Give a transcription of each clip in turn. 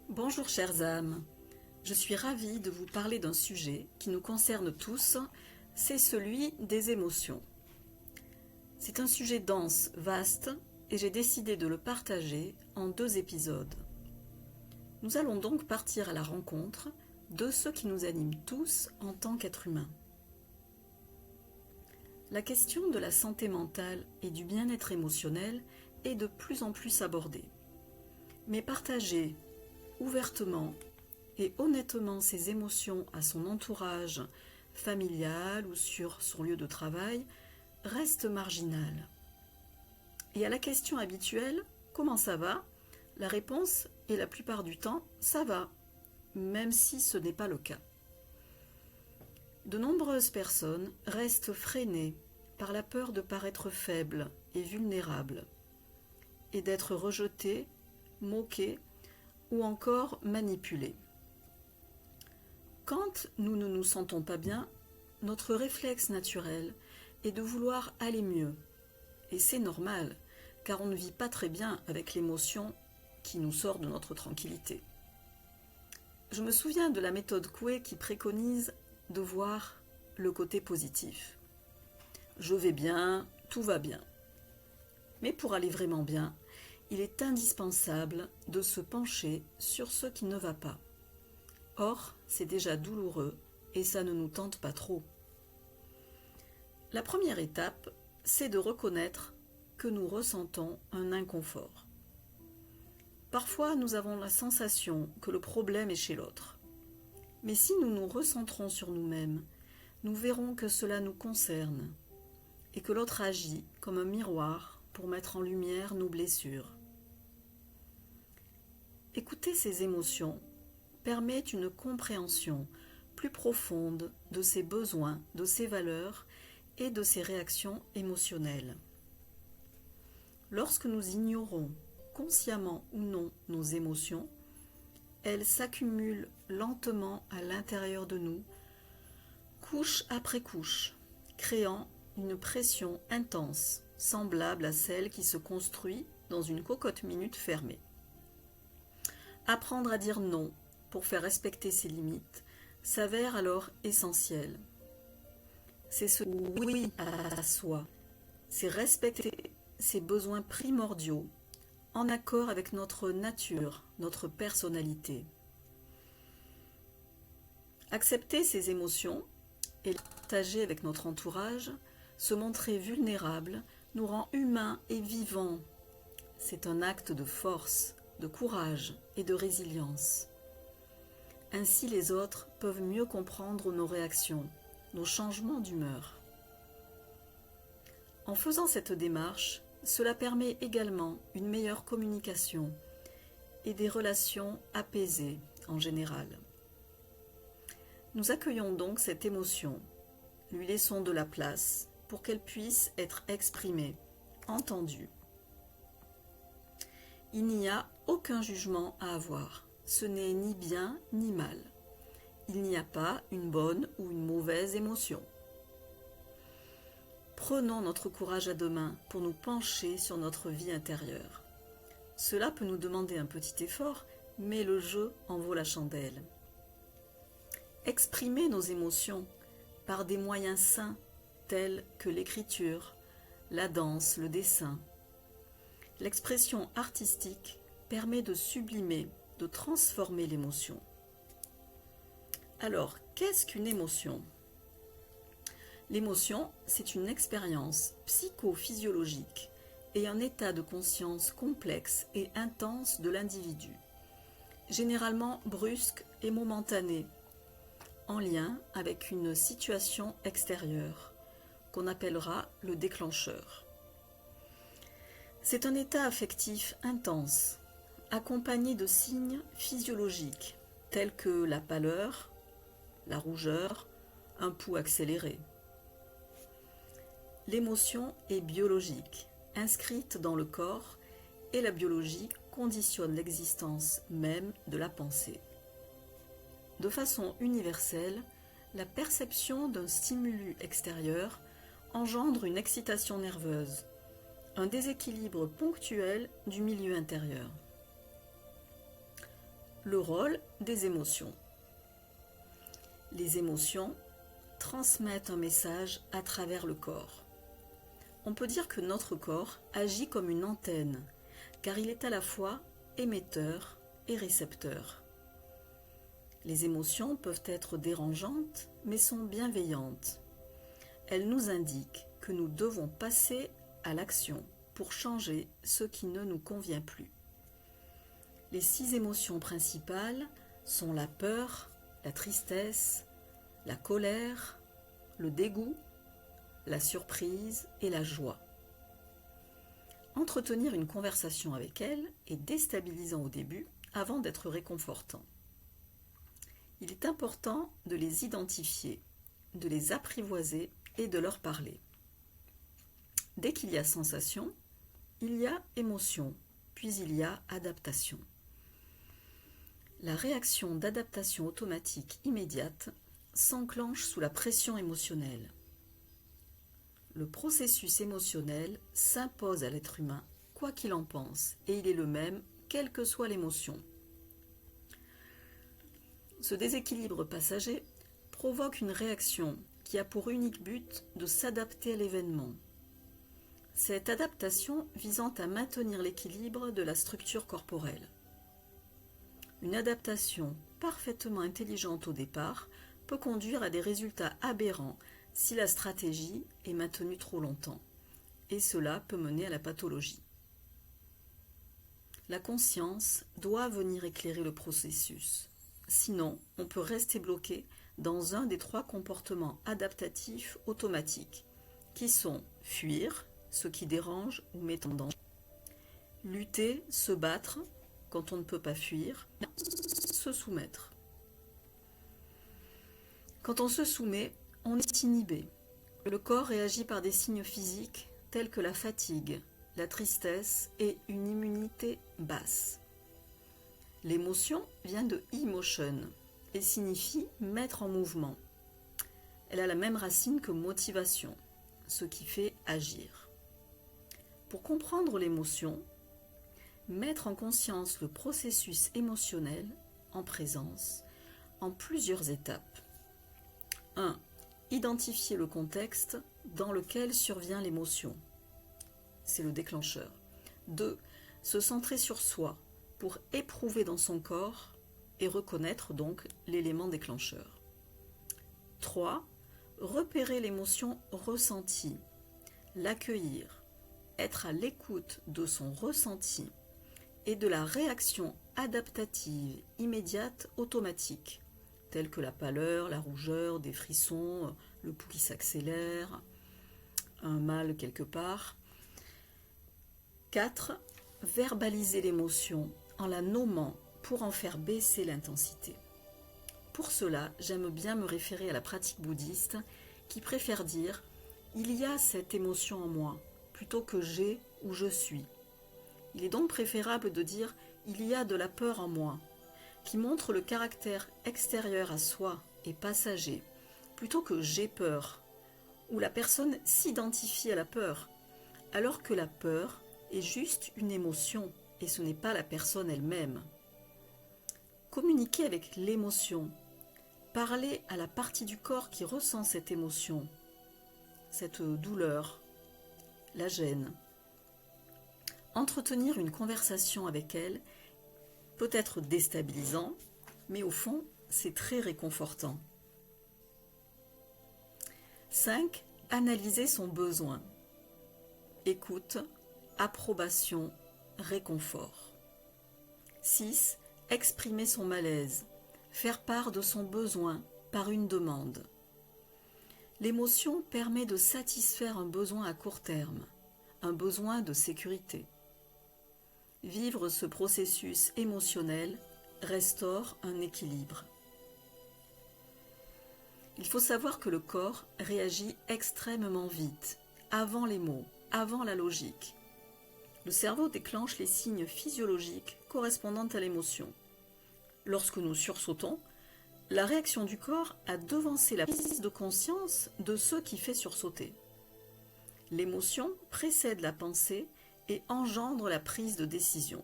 Bonjour chères âmes, je suis ravie de vous parler d'un sujet qui nous concerne tous, c'est celui des émotions. C'est un sujet dense, vaste, et j'ai décidé de le partager en 2 épisodes. Nous allons donc partir à la rencontre de ce qui nous anime tous en tant qu'êtres humains. La question de la santé mentale et du bien-être émotionnel est de plus en plus abordée. Mais partager ouvertement et honnêtement ses émotions à son entourage familial ou sur son lieu de travail reste marginal. Et à la question habituelle « Comment ça va ?», la réponse est la plupart du temps « Ça va », même si ce n'est pas le cas. De nombreuses personnes restent freinées par la peur de paraître faibles et vulnérables et d'être rejetées, moquées ou encore manipulées. Quand nous ne nous sentons pas bien, notre réflexe naturel est de vouloir aller mieux. Et c'est normal, car on ne vit pas très bien avec l'émotion qui nous sort de notre tranquillité. Je me souviens de la méthode Coué qui préconise de voir le côté positif. Je vais bien, tout va bien. Mais pour aller vraiment bien, il est indispensable de se pencher sur ce qui ne va pas. Or, c'est déjà douloureux et ça ne nous tente pas trop. La première étape, c'est de reconnaître que nous ressentons un inconfort. Parfois, nous avons la sensation que le problème est chez l'autre. Mais si nous nous recentrons sur nous-mêmes, nous verrons que cela nous concerne et que l'autre agit comme un miroir pour mettre en lumière nos blessures. Écouter ces émotions permet une compréhension plus profonde de ses besoins, de ses valeurs et de ses réactions émotionnelles. Lorsque nous ignorons, consciemment ou non, nos émotions, elles s'accumulent lentement à l'intérieur de nous, couche après couche, créant une pression intense, semblable à celle qui se construit dans une cocotte-minute fermée. Apprendre à dire non pour faire respecter ses limites s'avère alors essentiel. C'est ce oui à soi, c'est respecter ses besoins primordiaux en accord avec notre nature, notre personnalité. Accepter ses émotions et les partager avec notre entourage, se montrer vulnérable, nous rend humains et vivants. C'est un acte de force, de courage et de résilience. Ainsi les autres peuvent mieux comprendre nos réactions, nos changements d'humeur. En faisant cette démarche, cela permet également une meilleure communication et des relations apaisées en général. Nous accueillons donc cette émotion, lui laissons de la place pour qu'elle puisse être exprimée, entendue. Il n'y a aucun jugement à avoir. Ce n'est ni bien ni mal. Il n'y a pas une bonne ou une mauvaise émotion. Prenons notre courage à 2 mains pour nous pencher sur notre vie intérieure. Cela peut nous demander un petit effort, mais le jeu en vaut la chandelle. Exprimer nos émotions par des moyens sains tels que l'écriture, la danse, le dessin. L'expression artistique permet de sublimer, de transformer l'émotion. Alors, qu'est-ce qu'une émotion ? L'émotion, c'est une expérience psychophysiologique et un état de conscience complexe et intense de l'individu, généralement brusque et momentané, en lien avec une situation extérieure, qu'on appellera le déclencheur. C'est un état affectif intense, accompagné de signes physiologiques, tels que la pâleur, la rougeur, un pouls accéléré. L'émotion est biologique, inscrite dans le corps, et la biologie conditionne l'existence même de la pensée. De façon universelle, la perception d'un stimulus extérieur engendre une excitation nerveuse, un déséquilibre ponctuel du milieu intérieur. Le rôle des émotions. Les émotions transmettent un message à travers le corps. On peut dire que notre corps agit comme une antenne, car il est à la fois émetteur et récepteur. Les émotions peuvent être dérangeantes, mais sont bienveillantes. Elles nous indiquent que nous devons passer à l'action pour changer ce qui ne nous convient plus. Les 6 émotions principales sont la peur, la tristesse, la colère, le dégoût, la surprise et la joie. Entretenir une conversation avec elles est déstabilisant au début avant d'être réconfortant. Il est important de les identifier, de les apprivoiser et de leur parler. Dès qu'il y a sensation, il y a émotion, puis il y a adaptation. La réaction d'adaptation automatique immédiate s'enclenche sous la pression émotionnelle. Le processus émotionnel s'impose à l'être humain, quoi qu'il en pense, et il est le même, quelle que soit l'émotion. Ce déséquilibre passager provoque une réaction qui a pour unique but de s'adapter à l'événement. Cette adaptation visant à maintenir l'équilibre de la structure corporelle. Une adaptation parfaitement intelligente au départ peut conduire à des résultats aberrants si la stratégie est maintenue trop longtemps, et cela peut mener à la pathologie. La conscience doit venir éclairer le processus, sinon on peut rester bloqué dans un des 3 comportements adaptatifs automatiques, qui sont fuir, ce qui dérange ou met en danger, lutter, se battre, quand on ne peut pas fuir, se soumettre. Quand on se soumet, on est inhibé. Le corps réagit par des signes physiques tels que la fatigue, la tristesse et une immunité basse. L'émotion vient de emotion et signifie mettre en mouvement. Elle a la même racine que motivation, ce qui fait agir. Pour comprendre l'émotion, mettre en conscience le processus émotionnel en présence en plusieurs étapes. 1. Identifier le contexte dans lequel survient l'émotion. C'est le déclencheur. 2. Se centrer sur soi pour éprouver dans son corps et reconnaître donc l'élément déclencheur. 3. Repérer l'émotion ressentie, l'accueillir, être à l'écoute de son ressenti et de la réaction adaptative immédiate automatique, telle que la pâleur, la rougeur, des frissons, le pouls qui s'accélère, un mal quelque part. 4. Verbaliser l'émotion en la nommant pour en faire baisser l'intensité. Pour cela, j'aime bien me référer à la pratique bouddhiste qui préfère dire « il y a cette émotion en moi » plutôt que « j'ai » ou « je suis ». Il est donc préférable de dire « il y a de la peur en moi », qui montre le caractère extérieur à soi et passager, plutôt que « j'ai peur », où la personne s'identifie à la peur, alors que la peur est juste une émotion et ce n'est pas la personne elle-même. Communiquer avec l'émotion, parler à la partie du corps qui ressent cette émotion, cette douleur, la gêne. Entretenir une conversation avec elle peut être déstabilisant, mais au fond, c'est très réconfortant. 5. Analyser son besoin. Écoute, approbation, réconfort. 6. Exprimer son malaise, faire part de son besoin par une demande. L'émotion permet de satisfaire un besoin à court terme, un besoin de sécurité. Vivre ce processus émotionnel restaure un équilibre. Il faut savoir que le corps réagit extrêmement vite, avant les mots, avant la logique. Le cerveau déclenche les signes physiologiques correspondant à l'émotion. Lorsque nous sursautons, la réaction du corps a devancé la prise de conscience de ce qui fait sursauter. L'émotion précède la pensée et engendre la prise de décision.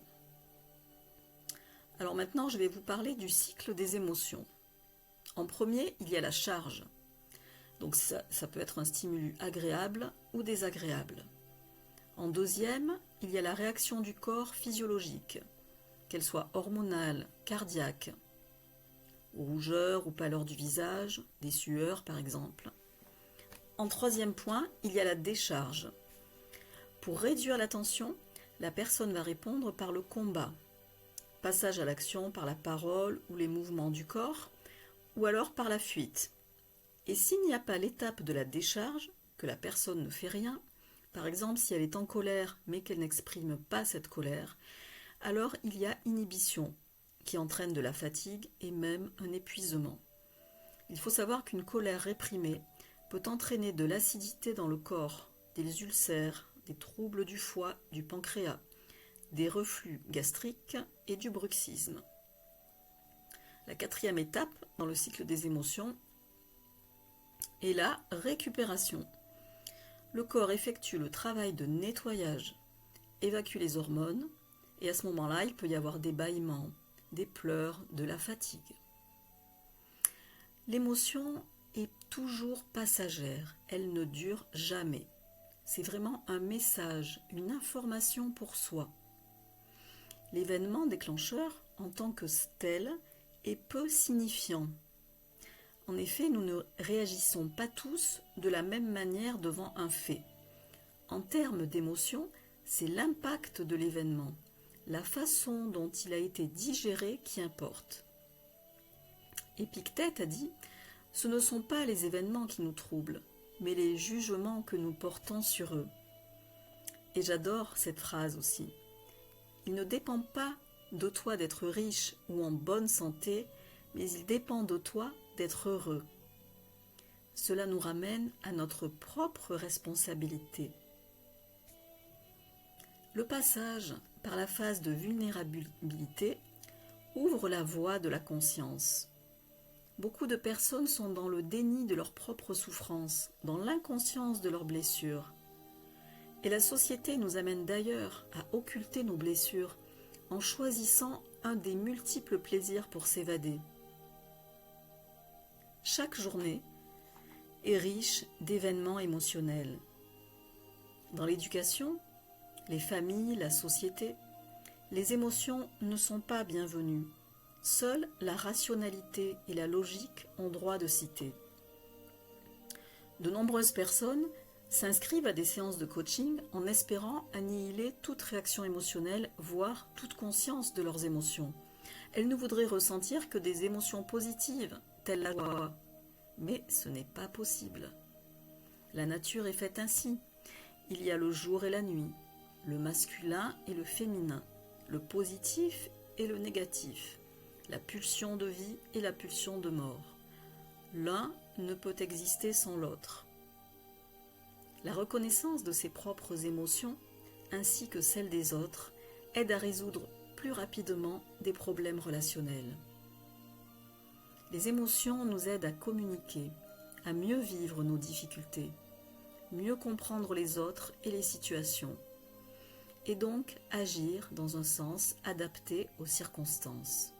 Alors maintenant, je vais vous parler du cycle des émotions. En premier, il y a la charge. Donc ça peut être un stimulus agréable ou désagréable. En deuxième, il y a la réaction du corps physiologique, qu'elle soit hormonale, cardiaque, rougeur ou pâleur du visage, des sueurs par exemple. En troisième point, il y a la décharge. Pour réduire la tension, la personne va répondre par le combat, passage à l'action par la parole ou les mouvements du corps, ou alors par la fuite. Et s'il n'y a pas l'étape de la décharge, que la personne ne fait rien, par exemple si elle est en colère mais qu'elle n'exprime pas cette colère, alors il y a inhibition, qui entraîne de la fatigue et même un épuisement. Il faut savoir qu'une colère réprimée peut entraîner de l'acidité dans le corps, des ulcères, des troubles du foie, du pancréas, des reflux gastriques et du bruxisme. La quatrième étape dans le cycle des émotions est la récupération. Le corps effectue le travail de nettoyage, évacue les hormones, et à ce moment-là, il peut y avoir des bâillements, des pleurs, de la fatigue. L'émotion est toujours passagère, elle ne dure jamais. C'est vraiment un message, une information pour soi. L'événement déclencheur, en tant que tel, est peu signifiant. En effet, nous ne réagissons pas tous de la même manière devant un fait. En termes d'émotion, c'est l'impact de l'événement, la façon dont il a été digéré qui importe. Épictète a dit « Ce ne sont pas les événements qui nous troublent, mais les jugements que nous portons sur eux. » Et j'adore cette phrase aussi. Il ne dépend pas de toi d'être riche ou en bonne santé, mais il dépend de toi d'être heureux. Cela nous ramène à notre propre responsabilité. Le passage par la phase de vulnérabilité ouvre la voie de la conscience. Beaucoup de personnes sont dans le déni de leur propre souffrance, dans l'inconscience de leurs blessures. Et la société nous amène d'ailleurs à occulter nos blessures en choisissant un des multiples plaisirs pour s'évader. Chaque journée est riche d'événements émotionnels. Dans l'éducation, les familles, la société, les émotions ne sont pas bienvenues. Seule la rationalité et la logique ont droit de citer. De nombreuses personnes s'inscrivent à des séances de coaching en espérant annihiler toute réaction émotionnelle, voire toute conscience de leurs émotions. Elles ne voudraient ressentir que des émotions positives, telles la joie. Mais ce n'est pas possible. La nature est faite ainsi. Il y a le jour et la nuit, le masculin et le féminin, le positif et le négatif, la pulsion de vie et la pulsion de mort. L'un ne peut exister sans l'autre. La reconnaissance de ses propres émotions, ainsi que celles des autres, aide à résoudre plus rapidement des problèmes relationnels. Les émotions nous aident à communiquer, à mieux vivre nos difficultés, mieux comprendre les autres et les situations, et donc agir dans un sens adapté aux circonstances.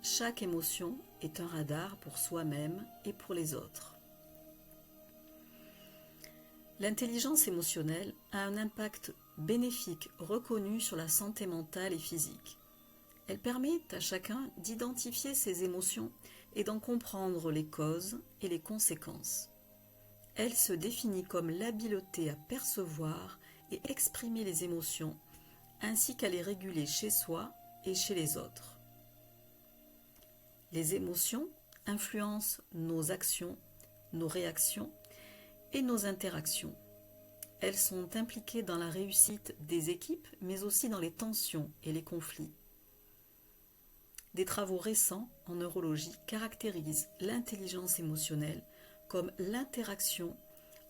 Chaque émotion est un radar pour soi-même et pour les autres. L'intelligence émotionnelle a un impact bénéfique reconnu sur la santé mentale et physique. Elle permet à chacun d'identifier ses émotions et d'en comprendre les causes et les conséquences. Elle se définit comme l'habileté à percevoir et exprimer les émotions, ainsi qu'à les réguler chez soi et chez les autres. Les émotions influencent nos actions, nos réactions et nos interactions. Elles sont impliquées dans la réussite des équipes, mais aussi dans les tensions et les conflits. Des travaux récents en neurologie caractérisent l'intelligence émotionnelle comme l'interaction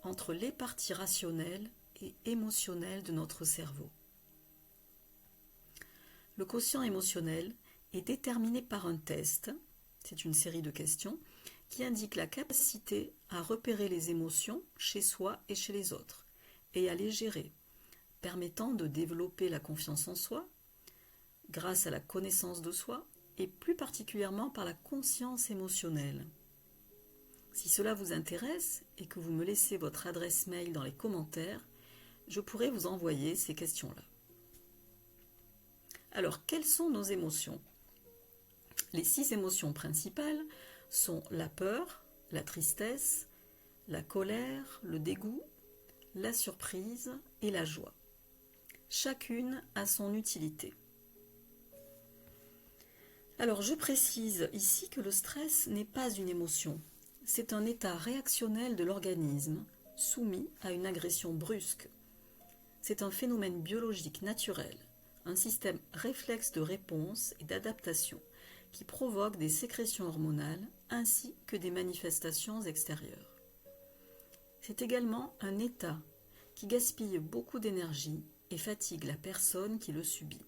entre les parties rationnelles et émotionnelles de notre cerveau. Le quotient émotionnel est déterminé par un test, c'est une série de questions, qui indique la capacité à repérer les émotions chez soi et chez les autres, et à les gérer, permettant de développer la confiance en soi, grâce à la connaissance de soi et plus particulièrement par la conscience émotionnelle. Si cela vous intéresse et que vous me laissez votre adresse mail dans les commentaires, je pourrai vous envoyer ces questions-là. Alors, quelles sont nos émotions? Les 6 émotions principales sont la peur, la tristesse, la colère, le dégoût, la surprise et la joie. Chacune a son utilité. Alors, je précise ici que le stress n'est pas une émotion. C'est un état réactionnel de l'organisme soumis à une agression brusque. C'est un phénomène biologique naturel, un système réflexe de réponse et d'adaptation qui provoque des sécrétions hormonales ainsi que des manifestations extérieures. C'est également un état qui gaspille beaucoup d'énergie et fatigue la personne qui le subit.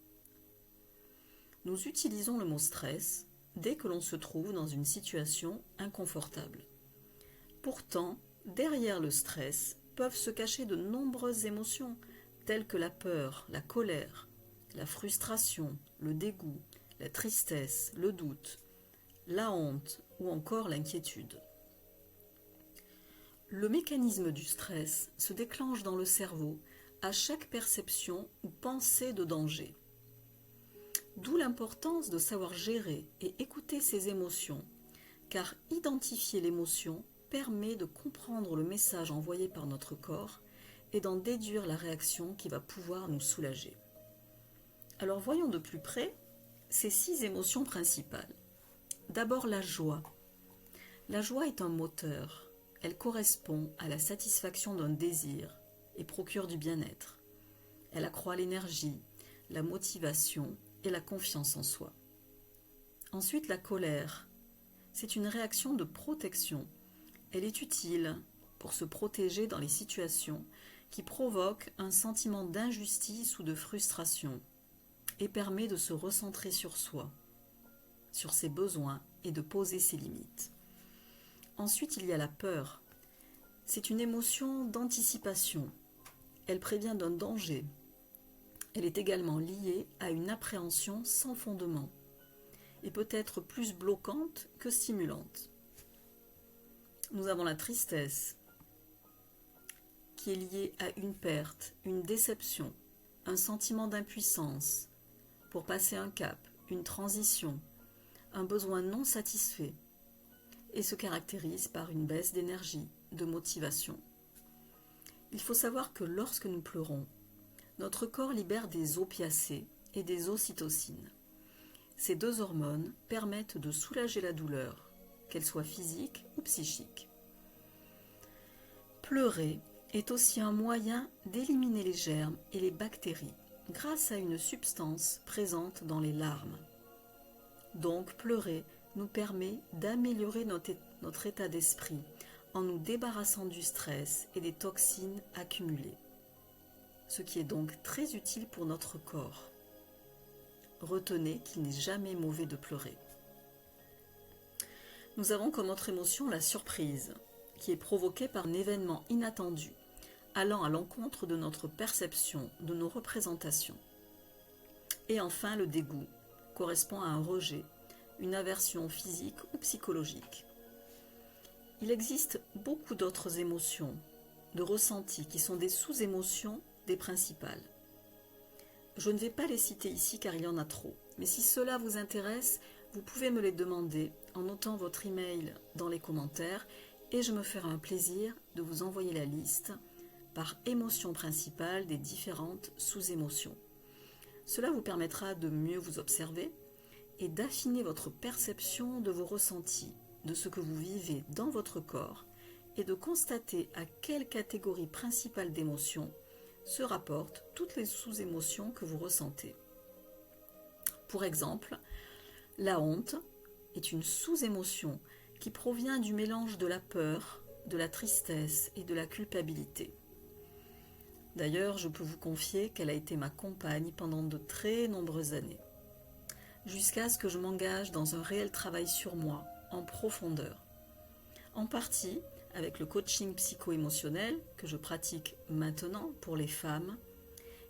Nous utilisons le mot stress dès que l'on se trouve dans une situation inconfortable. Pourtant, derrière le stress peuvent se cacher de nombreuses émotions telles que la peur, la colère, la frustration, le dégoût, la tristesse, le doute, la honte ou encore l'inquiétude. Le mécanisme du stress se déclenche dans le cerveau à chaque perception ou pensée de danger. D'où l'importance de savoir gérer et écouter ses émotions, car identifier l'émotion permet de comprendre le message envoyé par notre corps et d'en déduire la réaction qui va pouvoir nous soulager. Alors voyons de plus près ces 6 émotions principales. D'abord la joie. La joie est un moteur. Elle correspond à la satisfaction d'un désir et procure du bien-être. Elle accroît l'énergie, la motivation et la confiance en soi. Ensuite, la colère. C'est une réaction de protection. Elle est utile pour se protéger dans les situations qui provoquent un sentiment d'injustice ou de frustration et permet de se recentrer sur soi, sur ses besoins et de poser ses limites. Ensuite, il y a la peur. C'est une émotion d'anticipation. Elle prévient d'un danger. Elle est également liée à une appréhension sans fondement et peut être plus bloquante que stimulante. Nous avons la tristesse, qui est liée à une perte, une déception, un sentiment d'impuissance pour passer un cap, une transition, un besoin non satisfait, et se caractérise par une baisse d'énergie, de motivation. Il faut savoir que lorsque nous pleurons, notre corps libère des opiacés et des ocytocines. Ces 2 hormones permettent de soulager la douleur, qu'elle soit physique ou psychique. Pleurer est aussi un moyen d'éliminer les germes et les bactéries grâce à une substance présente dans les larmes. Donc pleurer nous permet d'améliorer notre état d'esprit en nous débarrassant du stress et des toxines accumulées, ce qui est donc très utile pour notre corps. Retenez qu'il n'est jamais mauvais de pleurer. Nous avons comme autre émotion la surprise, qui est provoquée par un événement inattendu, allant à l'encontre de notre perception, de nos représentations. Et enfin, le dégoût correspond à un rejet, une aversion physique ou psychologique. Il existe beaucoup d'autres émotions, de ressentis qui sont des sous-émotions des principales. Je ne vais pas les citer ici car il y en a trop, mais si cela vous intéresse, vous pouvez me les demander en notant votre email dans les commentaires et je me ferai un plaisir de vous envoyer la liste par émotion principale des différentes sous-émotions. Cela vous permettra de mieux vous observer et d'affiner votre perception de vos ressentis, de ce que vous vivez dans votre corps et de constater à quelle catégorie principale d'émotions se rapportent toutes les sous-émotions que vous ressentez. Pour exemple, la honte est une sous-émotion qui provient du mélange de la peur, de la tristesse et de la culpabilité. D'ailleurs, je peux vous confier qu'elle a été ma compagne pendant de très nombreuses années, jusqu'à ce que je m'engage dans un réel travail sur moi, en profondeur. En partie avec le coaching psycho-émotionnel que je pratique maintenant pour les femmes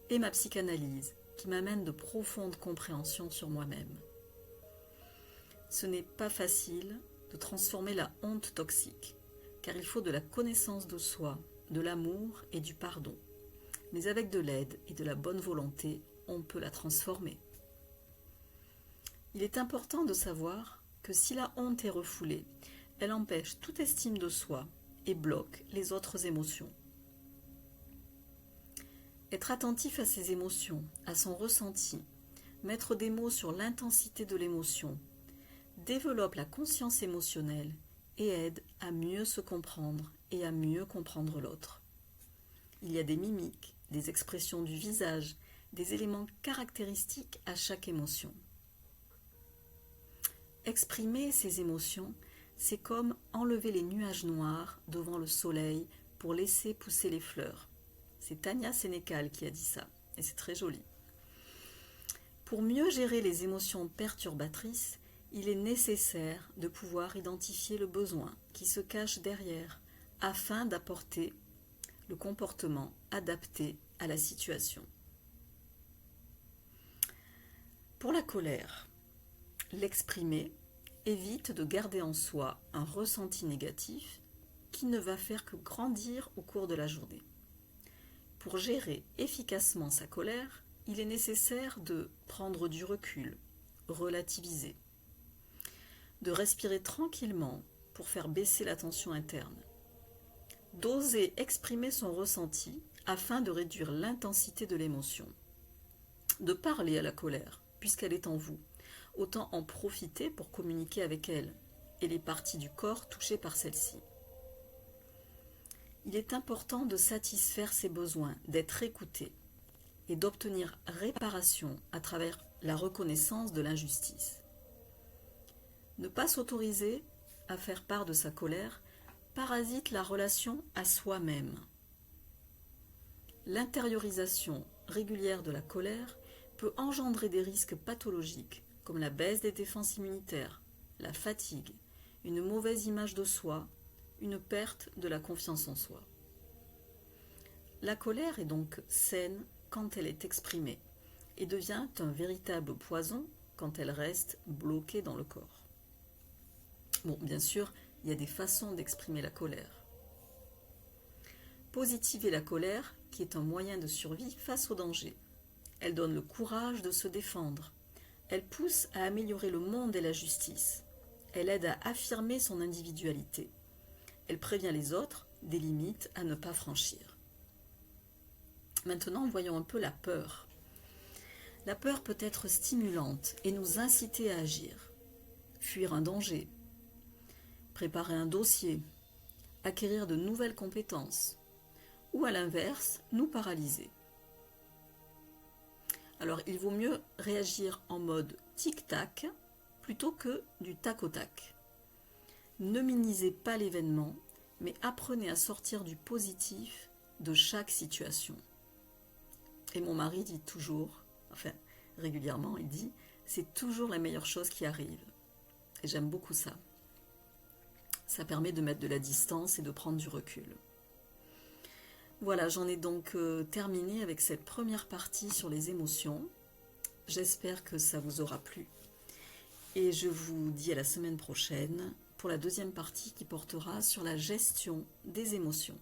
et ma psychanalyse qui m'amène de profondes compréhensions sur moi-même. Ce n'est pas facile de transformer la honte toxique, car il faut de la connaissance de soi, de l'amour et du pardon. Mais avec de l'aide et de la bonne volonté, on peut la transformer. Il est important de savoir que si la honte est refoulée, elle empêche toute estime de soi et bloque les autres émotions. Être attentif à ses émotions, à son ressenti, mettre des mots sur l'intensité de l'émotion, développe la conscience émotionnelle et aide à mieux se comprendre et à mieux comprendre l'autre. Il y a des mimiques, des expressions du visage, des éléments caractéristiques à chaque émotion. Exprimer ces émotions, c'est comme enlever les nuages noirs devant le soleil pour laisser pousser les fleurs. C'est Tania Sénécal qui a dit ça, et c'est très joli. Pour mieux gérer les émotions perturbatrices, il est nécessaire de pouvoir identifier le besoin qui se cache derrière, afin d'apporter le comportement adapté à la situation. Pour la colère, l'exprimer évite de garder en soi un ressenti négatif qui ne va faire que grandir au cours de la journée. Pour gérer efficacement sa colère, il est nécessaire de prendre du recul, relativiser, de respirer tranquillement pour faire baisser la tension interne, d'oser exprimer son ressenti afin de réduire l'intensité de l'émotion, de parler à la colère puisqu'elle est en vous, autant en profiter pour communiquer avec elle et les parties du corps touchées par celle-ci. Il est important de satisfaire ses besoins, d'être écouté et d'obtenir réparation à travers la reconnaissance de l'injustice. Ne pas s'autoriser à faire part de sa colère parasite la relation à soi-même. L'intériorisation régulière de la colère peut engendrer des risques pathologiques comme la baisse des défenses immunitaires, la fatigue, une mauvaise image de soi, une perte de la confiance en soi. La colère est donc saine quand elle est exprimée et devient un véritable poison quand elle reste bloquée dans le corps. Bon, bien sûr, il y a des façons d'exprimer la colère. Positiver la colère, qui est un moyen de survie face au danger. Elle donne le courage de se défendre. Elle pousse à améliorer le monde et la justice. Elle aide à affirmer son individualité. Elle prévient les autres des limites à ne pas franchir. Maintenant, voyons un peu la peur. La peur peut être stimulante et nous inciter à agir. Fuir un danger, préparer un dossier, acquérir de nouvelles compétences, ou à l'inverse, nous paralyser. Alors, il vaut mieux réagir en mode tic-tac plutôt que du tac au tac. Ne minimisez pas l'événement, mais apprenez à sortir du positif de chaque situation. Et mon mari dit toujours, enfin régulièrement, il dit, c'est toujours la meilleure chose qui arrive. Et j'aime beaucoup ça. Ça permet de mettre de la distance et de prendre du recul. Voilà, j'en ai donc terminé avec cette première partie sur les émotions. J'espère que ça vous aura plu. Et je vous dis à la semaine prochaine pour la deuxième partie qui portera sur la gestion des émotions.